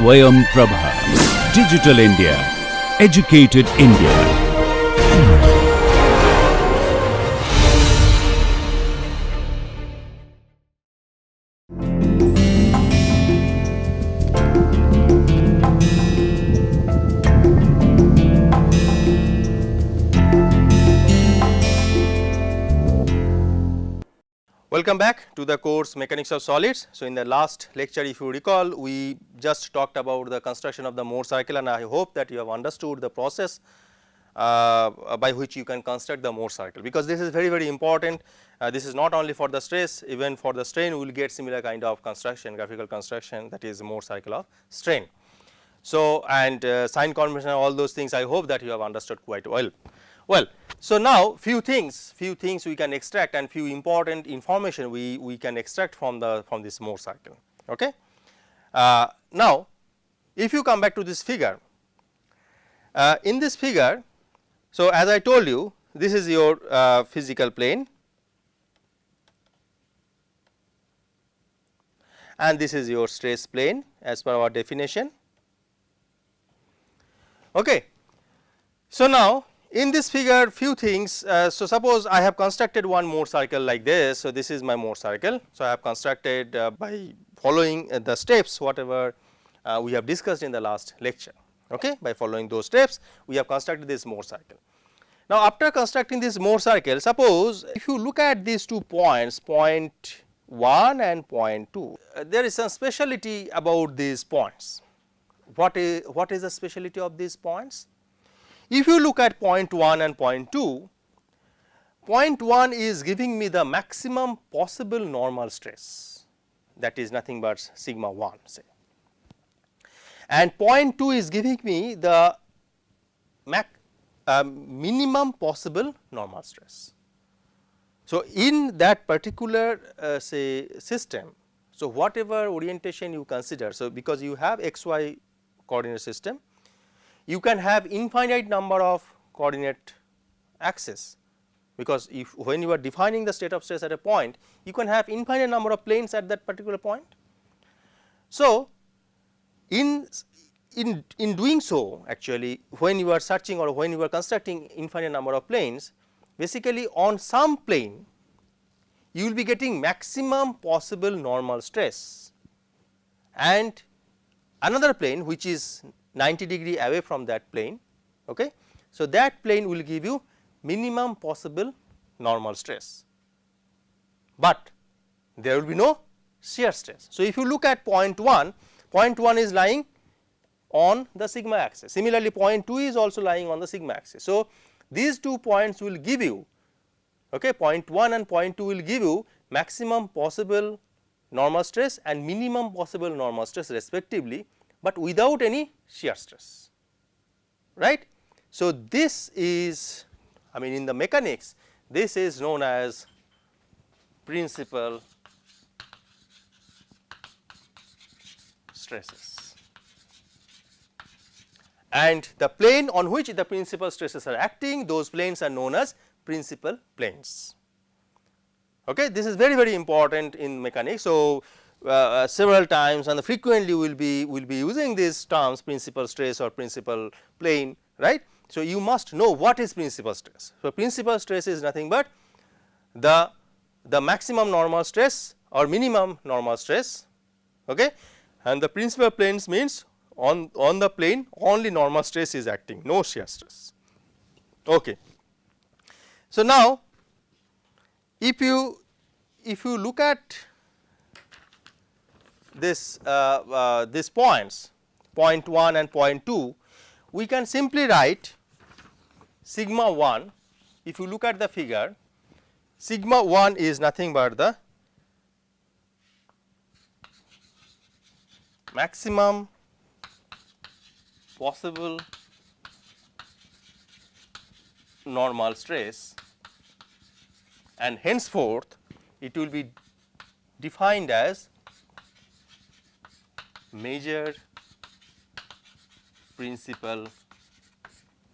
Swayam Prabha. Digital India. Educated India. Welcome back to the course Mechanics of Solids. So, in the last lecture, if you recall, we just talked about the construction of the Mohr cycle, and I hope that you have understood the process by which you can construct the Mohr cycle, because this is very important. This is not only for the stress, even for the strain we will get similar kind of construction, graphical construction, that is Mohr cycle of strain. So, and sign convention and all those things, I hope that you have understood quite well. Well, so now few things we can extract, and few important information we can extract from this Mohr cycle. Okay. Now, if you come back to this figure, in this figure, so as I told you, this is your physical plane, and this is your stress plane as per our definition. Okay. So, now in this figure few things, so suppose I have constructed one Mohr cycle like this. So, this is my Mohr cycle. So, I have constructed by following the steps whatever we have discussed in the last lecture. Okay. By following those steps we have constructed this Mohr cycle. Now, after constructing this Mohr cycle, suppose if you look at these 2 points, point 1 and point 2, there is some speciality about these points. What is the speciality of these points? If you look at point 1 and point 2, point 1 is giving me the maximum possible normal stress, that is nothing but sigma 1 say, and point 2 is giving me the minimum possible normal stress. So, in that particular say system, so whatever orientation you consider, so because you have xy coordinate system, you can have infinite number of coordinate axes, because if when you are defining the state of stress at a point, you can have infinite number of planes at that particular point. So, in doing so, actually when you are searching or when you are constructing infinite number of planes, basically on some plane you will be getting maximum possible normal stress, and another plane which is 90° away from that plane. Okay. So, that plane will give you minimum possible normal stress, but there will be no shear stress. So, if you look at point 1, point 1 is lying on the sigma axis, similarly point 2 is also lying on the sigma axis. So, these 2 points will give you, okay, point 1 and point 2 will give you maximum possible normal stress and minimum possible normal stress respectively, but without any shear stress, right. So, this is, I mean, in the mechanics this is known as principal stresses, and the plane on which the principal stresses are acting, those planes are known as principal planes. Okay. This is very important in mechanics. So, several times and frequently we will be using these terms principal stress or principal plane, right. So, you must know what is principal stress. So, principal stress is nothing but the maximum normal stress or minimum normal stress, okay, and the principal planes means on the plane only normal stress is acting, no shear stress. Okay. So, now if you look at this these points, point 1 and point 2, we can simply write sigma 1. If you look at the figure, sigma 1 is nothing but the maximum possible normal stress, and henceforth it will be defined as measured principal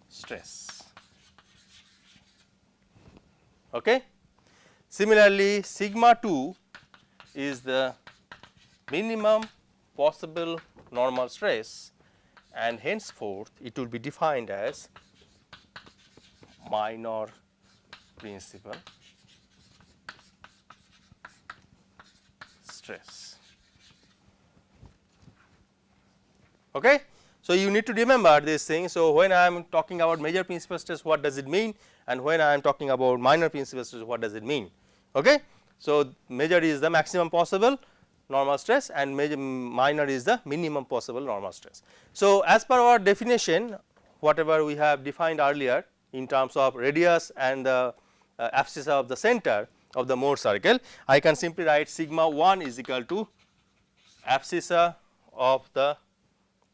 stress. Okay. Similarly, sigma 2 is the minimum possible normal stress, and henceforth it will be defined as minor principal stress. Okay? So, you need to remember this thing. So, when I am talking about major principal stress, what does it mean, and when I am talking about minor principal stress, what does it mean? Okay? So, major is the maximum possible normal stress and minor is the minimum possible normal stress. So, as per our definition, whatever we have defined earlier in terms of radius and the abscissa of the center of the Mohr circle, I can simply write sigma 1 is equal to abscissa of the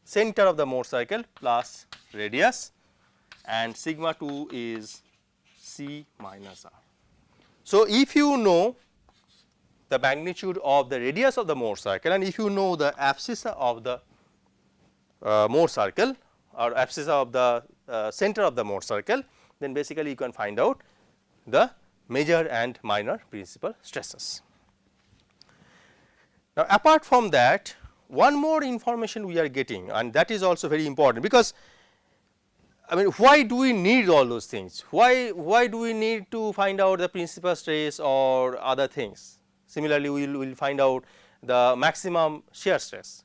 center of the Mohr circle plus radius, and sigma 2 is C minus R. So, if you know the magnitude of the radius of the Mohr circle and if you know the abscissa of the Mohr circle or abscissa of the center of the Mohr circle, then basically you can find out the major and minor principal stresses. Now, apart from that, one more information we are getting, and that is also very important, because I mean, why do we need all those things? Why do we need to find out the principal stress or other things? Similarly, we will find out the maximum shear stress,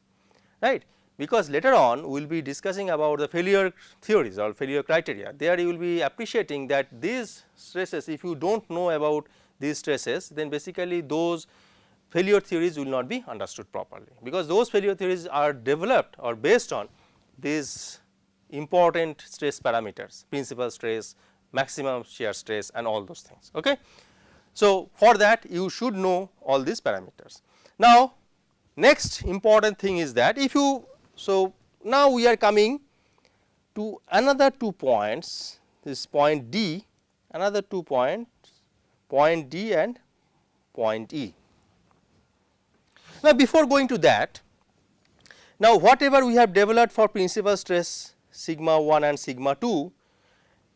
right? Because later on we will be discussing about the failure theories or failure criteria. There you will be appreciating that these stresses, if you do not know about these stresses, then basically those failure theories will not be understood properly, because those failure theories are developed or based on these important stress parameters, principal stress, maximum shear stress and all those things. Okay. So, for that you should know all these parameters. Now, next important thing is that if you, so now we are coming to another 2 points, this point D, another 2 points, point D and point E. Now, before going to that, now whatever we have developed for principal stress sigma 1 and sigma 2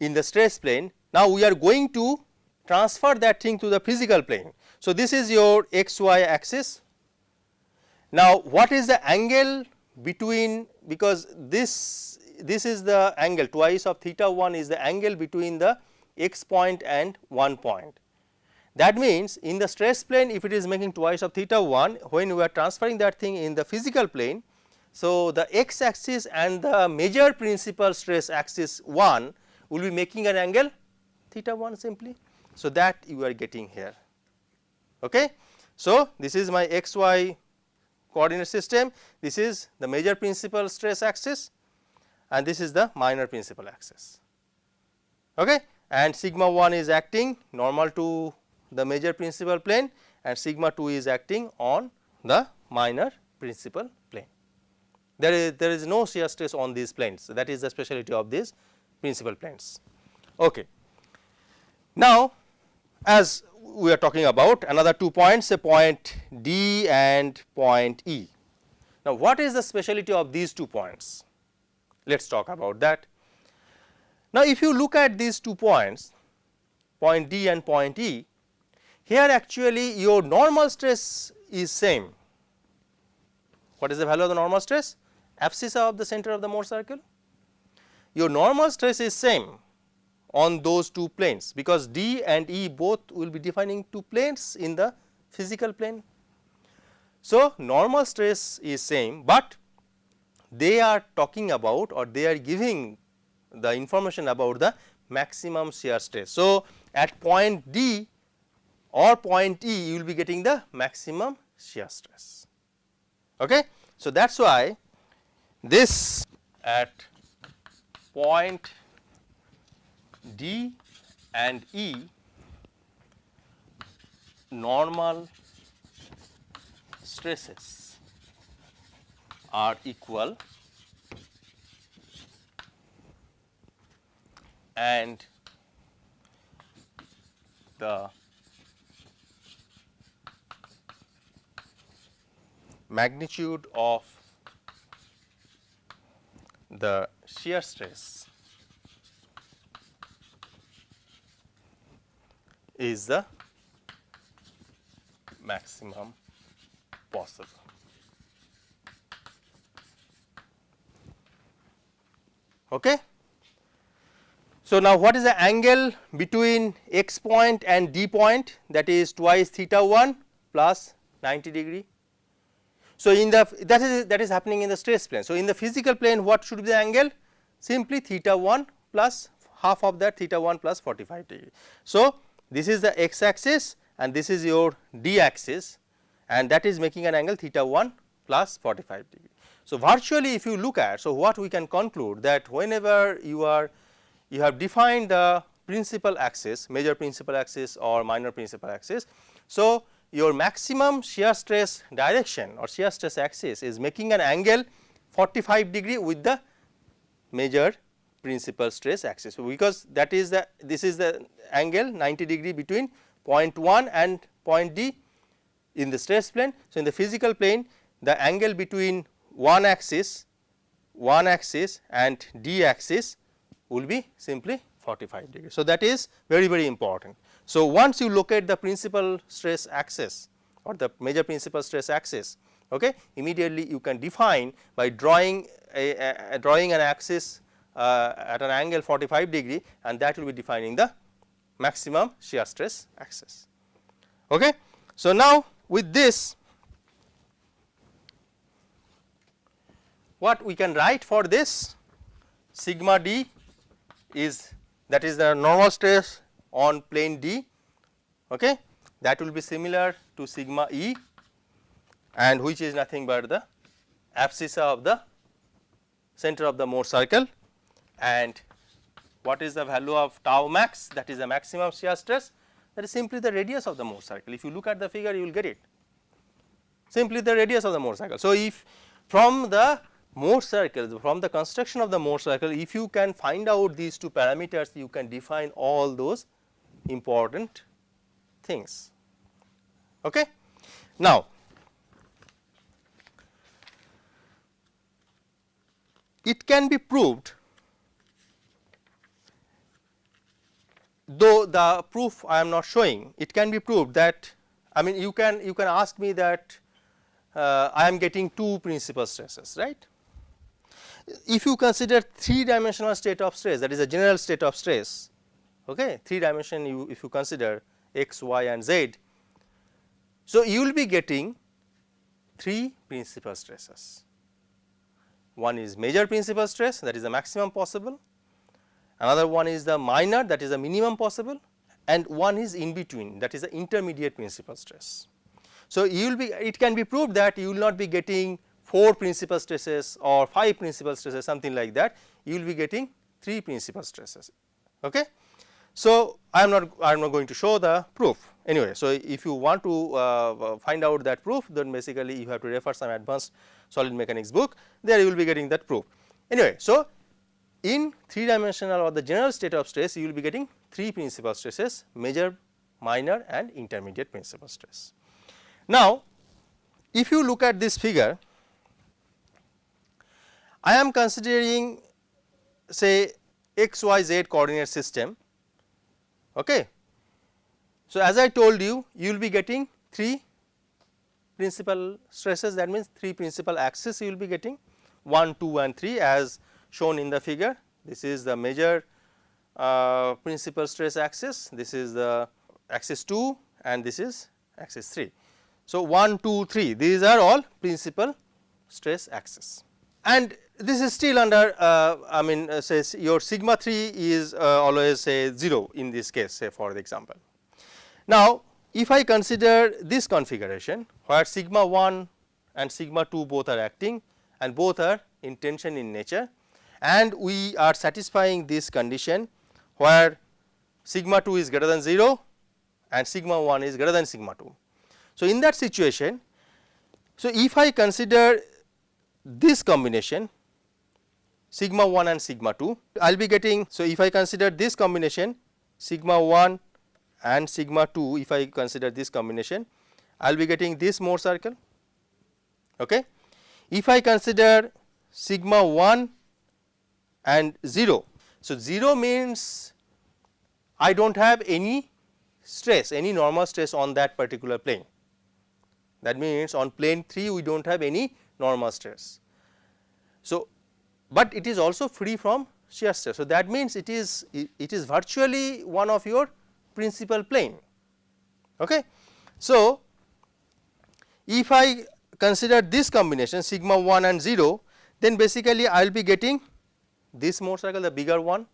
in the stress plane, now we are going to transfer that thing to the physical plane. So, this is your xy axis. Now, what is the angle between, because this is the angle twice of theta 1 is the angle between the x point and 1 point. That means, in the stress plane if it is making twice of theta 1, when we are transferring that thing in the physical plane, so the x axis and the major principal stress axis 1 will be making an angle theta 1 simply. So, that you are getting here. Okay. So, this is my xy coordinate system, this is the major principal stress axis and this is the minor principal axis. Okay. And sigma 1 is acting normal to the major principal plane and sigma 2 is acting on the minor principal plane. There is no shear stress on these planes, so that is the speciality of these principal planes. Okay. Now, as we are talking about another 2 points, a point D and point E. Now, what is the speciality of these 2 points? Let us talk about that. Now, if you look at these 2 points, point D and point E, here actually your normal stress is same. What is the value of the normal stress? Abscissa of the center of the Mohr circle. Your normal stress is same on those 2 planes, because D and E both will be defining 2 planes in the physical plane. So, normal stress is same, but they are talking about or they are giving the information about the maximum shear stress. So, at point D or point E you will be getting the maximum shear stress. Okay. So, that is why this at point D and E normal stresses are equal and the magnitude of the shear stress is the maximum possible. Okay. So, now what is the angle between x point and d point, that is twice theta 1 plus 90 degree. So, in the that is happening in the stress plane. So, in the physical plane what should be the angle? Simply theta 1 plus half of that theta 1 plus 45 degree. So, this is the x axis and this is your d axis, and that is making an angle theta 1 plus 45 degree. So, virtually if you look at, so what we can conclude that whenever you have defined the principal axis, major principal axis or minor principal axis. So, your maximum shear stress direction or shear stress axis is making an angle 45 degree with the major principal stress axis. So, because that is the, this is the angle 90 degree between point 1 and point D in the stress plane. So, in the physical plane the angle between one axis and D axis will be simply 45 degree. So, that is very important. So, once you locate the principal stress axis or the major principal stress axis, okay, immediately you can define by drawing an axis at an angle 45 degree, and that will be defining the maximum shear stress axis. Okay. So, now with this what we can write for this, sigma d is, that is the normal stress on plane D, okay, that will be similar to sigma E, and which is nothing but the abscissa of the center of the Morse circle, and what is the value of tau max, that is the maximum shear stress, that is simply the radius of the Morse circle. If you look at the figure you will get it, simply the radius of the Morse circle. So, if from the Morse circle, from the construction of the Morse circle, if you can find out these two parameters, you can define all those important things. Okay. Now, it can be proved, though the proof I am not showing, it can be proved that, I mean you can ask me that I am getting two principal stresses, right. If you consider 3-dimensional state of stress, that is a general state of stress, okay, 3 dimension if you consider x, y and z. So, you will be getting 3 principal stresses. One is major principal stress, that is the maximum possible, another one is the minor, that is the minimum possible, and one is in between, that is the intermediate principal stress. So, you will be, it can be proved that you will not be getting 4 principal stresses or 5 principal stresses, something like that, you will be getting 3 principal stresses. Okay. So, I am not going to show the proof anyway. So, if you want to find out that proof, then basically you have to refer some advanced solid mechanics book, there you will be getting that proof anyway. So, in 3-dimensional or the general state of stress, you will be getting 3 principal stresses, major, minor and intermediate principal stress. Now, if you look at this figure, I am considering say x, y, z coordinate system. Okay. So, as I told you, you will be getting 3 principal stresses, that means 3 principal axes you will be getting 1, 2 and 3 as shown in the figure. This is the major principal stress axis, this is the axis 2 and this is axis 3. So, 1, 2, 3 these are all principal stress axis, and this is still under I mean say your sigma 3 is always say 0 in this case, say for the example. Now, if I consider this configuration where sigma 1 and sigma 2 both are acting and both are in tension in nature, and we are satisfying this condition where sigma 2 is greater than 0 and sigma 1 is greater than sigma 2. So, in that situation, so if I consider this combination sigma 1 and sigma 2, I will be getting, so if I consider this combination sigma 1 and sigma 2, if I consider this combination, I will be getting this Morse circle. Okay. If I consider sigma 1 and 0, so 0 means I do not have any stress, any normal stress on that particular plane. That means on plane 3 we do not have any normal stress. So, but it is also free from shear stress. So, that means it is virtually one of your principal plane. Okay. So, if I consider this combination sigma 1 and 0, then basically I will be getting this Mohr circle, the bigger one,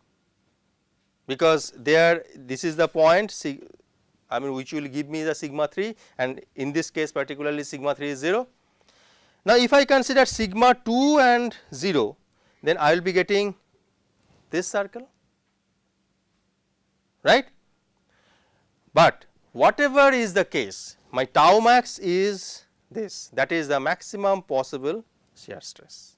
because there this is the point I mean which will give me the sigma 3, and in this case particularly sigma 3 is 0. Now, if I consider sigma 2 and 0, then I will be getting this circle, right. But whatever is the case, my tau max is this, that is the maximum possible shear stress.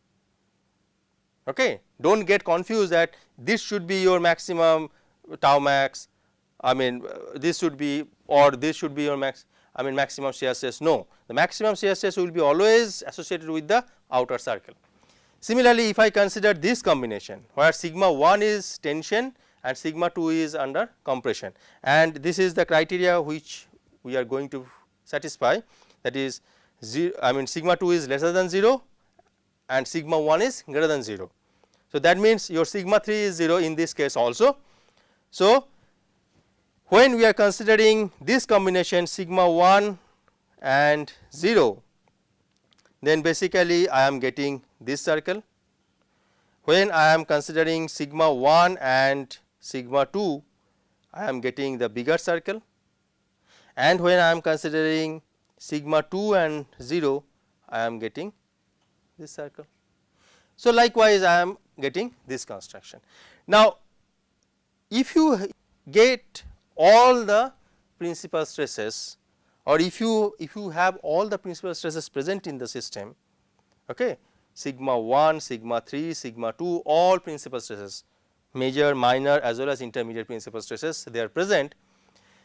Okay. Do not get confused that this should be your maximum tau max, I mean this should be, or this should be your maximum shear stress. No, the maximum shear stress will be always associated with the outer circle. Similarly, if I consider this combination where sigma 1 is tension and sigma 2 is under compression, and this is the criteria which we are going to satisfy, that is sigma 2 is lesser than 0 and sigma 1 is greater than 0. So, that means your sigma 3 is 0 in this case also. So, when we are considering this combination sigma 1 and 0, then basically I am getting this circle. When I am considering sigma 1 and sigma 2, I am getting the bigger circle, and when I am considering sigma 2 and 0, I am getting this circle. So, likewise I am getting this construction. Now, if you get all the principal stresses, or if you have all the principal stresses present in the system, okay, sigma 1, sigma 3, sigma 2, all principal stresses, major, minor as well as intermediate principal stresses, they are present,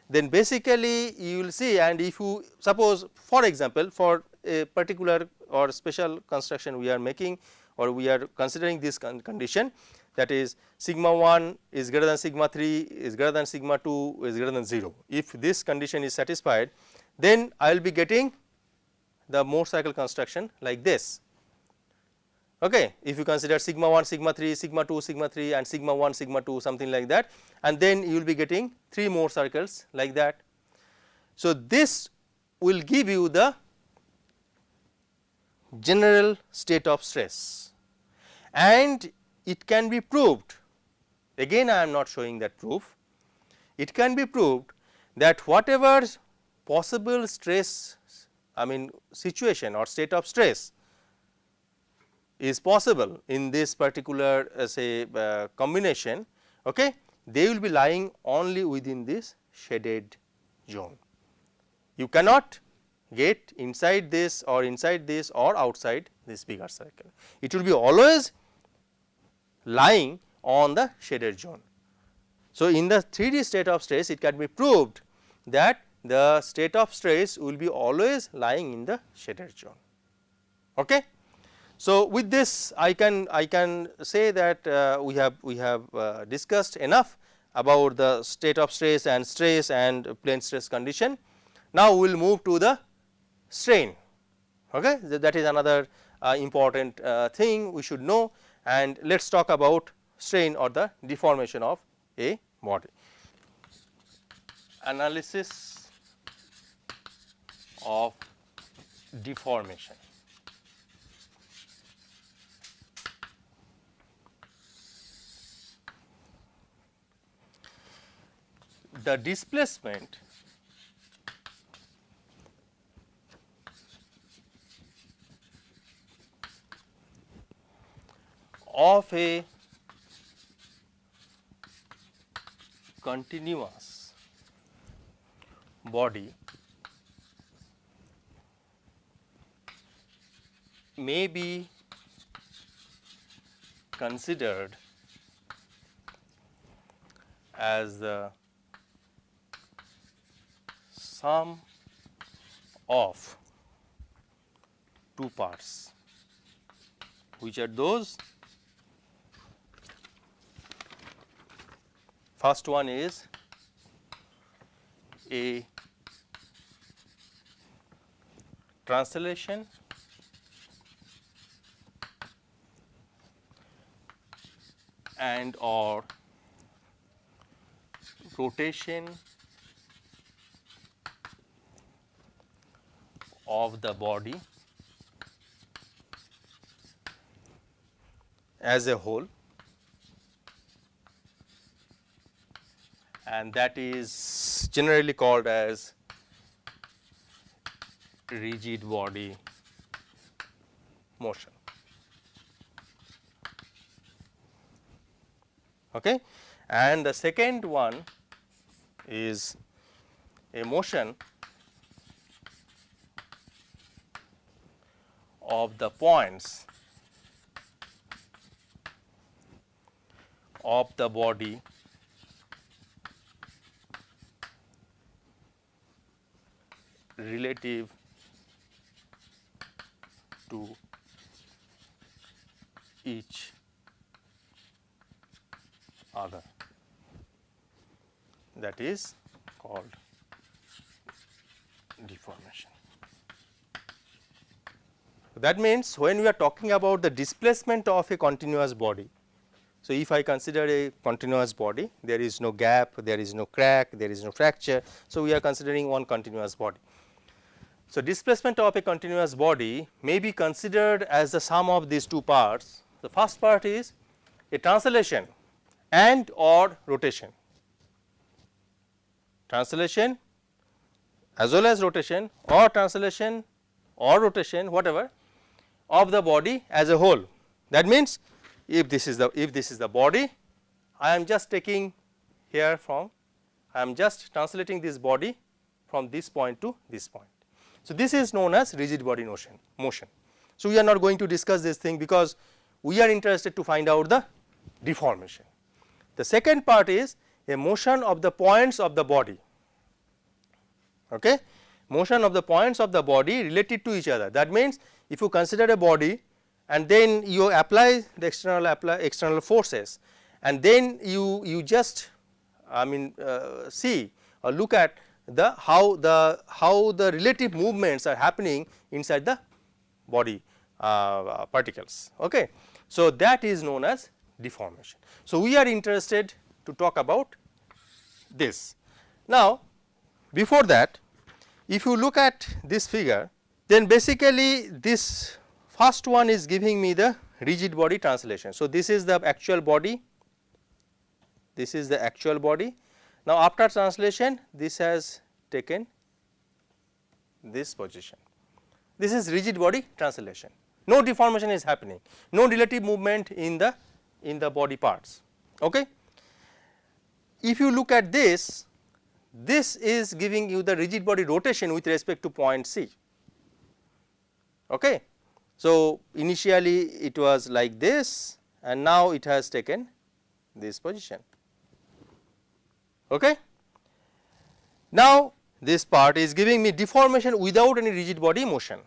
then basically you will see, and if you suppose for example, for a particular or special construction we are making, or we are considering this condition, that is sigma 1 is greater than sigma 3 is greater than sigma 2 is greater than 0. If this condition is satisfied, then I will be getting the Mohr cycle construction like this. Okay. If you consider sigma 1, sigma 3, sigma 2, sigma 3 and sigma 1, sigma 2, something like that, and then you will be getting 3 more circles like that. So, this will give you the general state of stress, and it can be proved, again I am not showing that proof, it can be proved that whatever possible stress, situation or state of stress is possible in this particular combination, okay, they will be lying only within this shaded zone. You cannot get inside this or outside this bigger circle. It will be always lying on the shaded zone. So, in the 3D state of stress, it can be proved that the state of stress will be always lying in the shaded zone. Okay. So, with this I can say that we have discussed enough about the state of stress and plane stress condition. Now, we will move to the strain. Okay. That is another important thing we should know, and let us talk about strain or the deformation of a body. Analysis of deformation. The displacement of a continuous body may be considered as the sum of two parts. Which are those? First one is a translation and or rotation of the body as a whole, and that is generally called as rigid body motion. Okay. And the second one is a motion of the points of the body relative to each other, that is called deformation. That means when we are talking about the displacement of a continuous body, so if I consider a continuous body, there is no gap, there is no crack, there is no fracture, so we are considering one continuous body. So displacement of a continuous body may be considered as the sum of these two parts. The first part is a translation and or rotation, translation as well as rotation, or translation or rotation, whatever, of the body as a whole. That means if this is the body, I am just taking here from, I am just translating this body from this point to this point. So this is known as rigid body motion. So we are not going to discuss this thing because we are interested to find out the deformation. The second part is a motion of the points of the body, okay, motion of the points of the body related to each other. That means if you consider a body and then you apply the external forces, and then you just see or look at the how the relative movements are happening inside the body particles. Okay. So that is known as deformation. So we are interested to talk about this. Now before that, if you look at this figure, then basically this first one is giving me the rigid body translation. So this is the actual body, this is the actual body. Now after translation, this has taken this position. This is rigid body translation. No deformation is happening, no relative movement in the body parts. Okay. If you look at this, this is giving you the rigid body rotation with respect to point C. Okay. So initially it was like this, and now it has taken this position. Okay. Now this part is giving me deformation without any rigid body motion.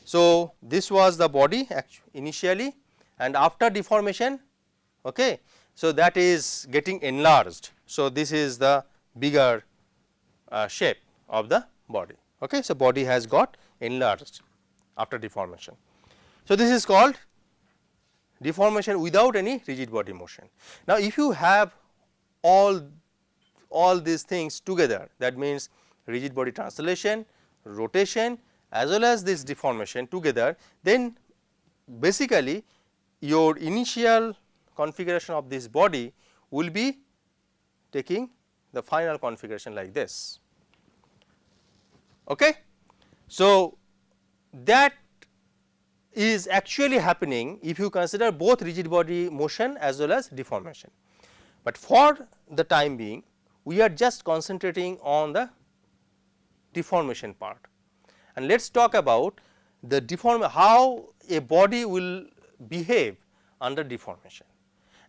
So this was the body initially, and after deformation, okay, so that is getting enlarged. So this is the bigger shape of the body. Okay. So body has got enlarged after deformation. So this is called deformation without any rigid body motion. Now if you have all these things together, that means rigid body translation, rotation, as well as this deformation together, then basically your initial configuration of this body will be taking the final configuration like this. Okay. So that is actually happening if you consider both rigid body motion as well as deformation. But for the time being, we are just concentrating on the deformation part, and let us talk about the how a body will behave under deformation,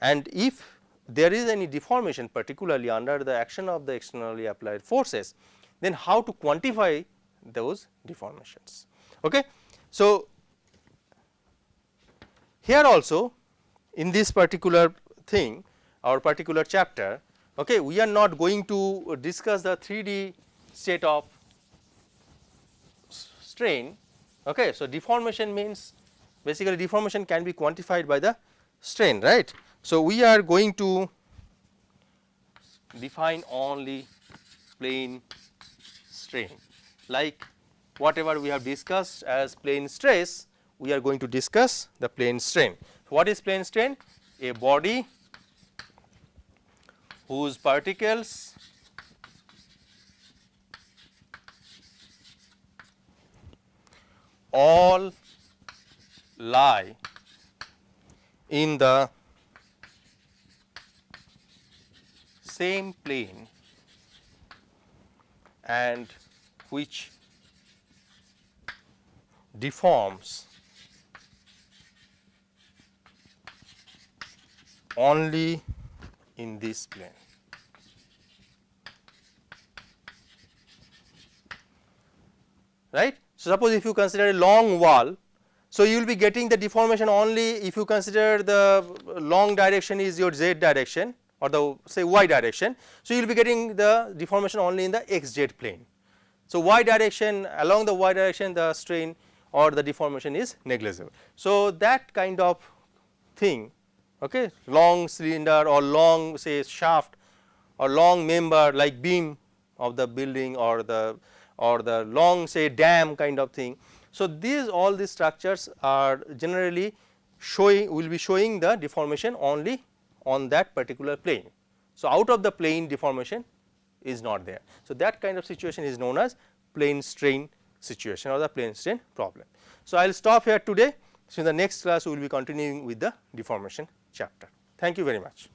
and if there is any deformation particularly under the action of the externally applied forces, then how to quantify those deformations. Okay. So here also in this particular thing, our particular chapter, okay, we are not going to discuss the 3D state of strain. Okay. So deformation means basically deformation can be quantified by the strain, right. So, we are going to define only plane strain, like whatever we have discussed as plane stress, we are going to discuss the plane strain. What is plane strain? A body whose particles all lie in the same plane and which deforms only in this plane. Right. So, suppose if you consider a long wall, so you will be getting the deformation only if you consider the long direction is your z direction or the say y direction. So, you will be getting the deformation only in the xz plane. So, y direction, along the y direction the strain or the deformation is negligible. So, that kind of thing, okay, long cylinder or long say shaft or long member like beam of the building or the long say dam kind of thing. So, all these structures are generally will be showing the deformation only on that particular plane. So, out of the plane deformation is not there. So, that kind of situation is known as plane strain situation or the plane strain problem. So, I will stop here today. So, in the next class we will be continuing with the deformation chapter. Thank you very much.